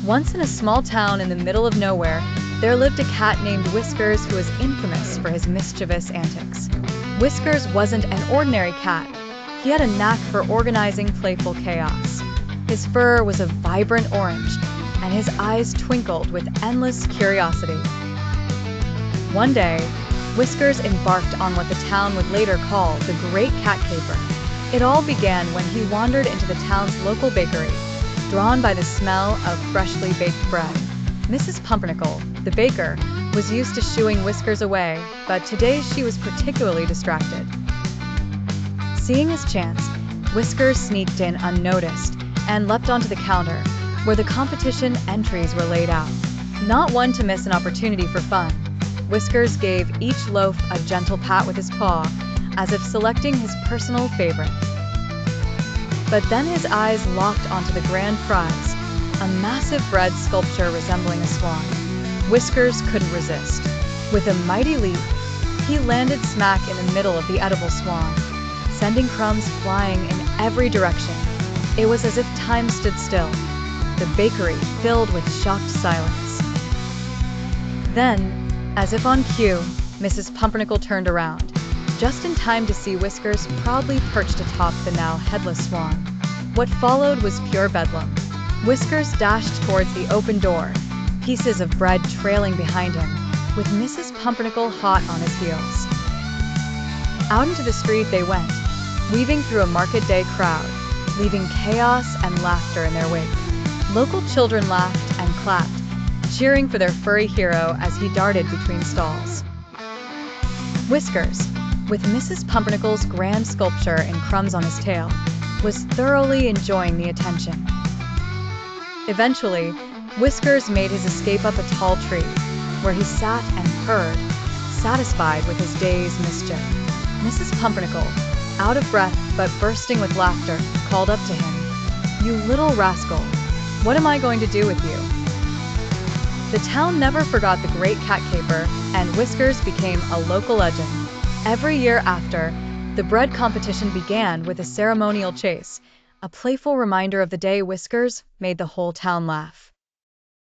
Once in a small town in the middle of nowhere, there lived a cat named Whiskers who was infamous for his mischievous antics. Whiskers wasn't an ordinary cat. He had a knack for organizing playful chaos. His fur was a vibrant orange, and his eyes twinkled with endless curiosity. One day, Whiskers embarked on what the town would later call the Great Cat Caper. It all began when he wandered into the town's local bakery, drawn by the smell of freshly baked bread. Mrs. Pumpernickel, the baker, was used to shooing Whiskers away, but today she was particularly distracted. Seeing his chance, Whiskers sneaked in unnoticed and leapt onto the counter, where the competition entries were laid out. Not one to miss an opportunity for fun, Whiskers gave each loaf a gentle pat with his paw, as if selecting his personal favorite. But then his eyes locked onto the grand prize, a massive bread sculpture resembling a swan. Whiskers couldn't resist. With a mighty leap, he landed smack in the middle of the edible swan, sending crumbs flying in every direction. It was as if time stood still, the bakery filled with shocked silence. Then, as if on cue, Mrs. Pumpernickel turned around, just in time to see Whiskers proudly perched atop the now headless swan. What followed was pure bedlam. Whiskers dashed towards the open door, pieces of bread trailing behind him, with Mrs. Pumpernickel hot on his heels. Out into the street they went, weaving through a market day crowd, leaving chaos and laughter in their wake. Local children laughed and clapped, cheering for their furry hero as he darted between stalls. Whiskers, with Mrs. Pumpernickel's grand sculpture and crumbs on his tail, was thoroughly enjoying the attention. Eventually, Whiskers made his escape up a tall tree, where he sat and purred, satisfied with his day's mischief. Mrs. Pumpernickel, out of breath but bursting with laughter, called up to him, "You little rascal, what am I going to do with you?" The town never forgot the Great Cat Caper, and Whiskers became a local legend. Every year after, the bread competition began with a ceremonial chase, a playful reminder of the day Whiskers made the whole town laugh.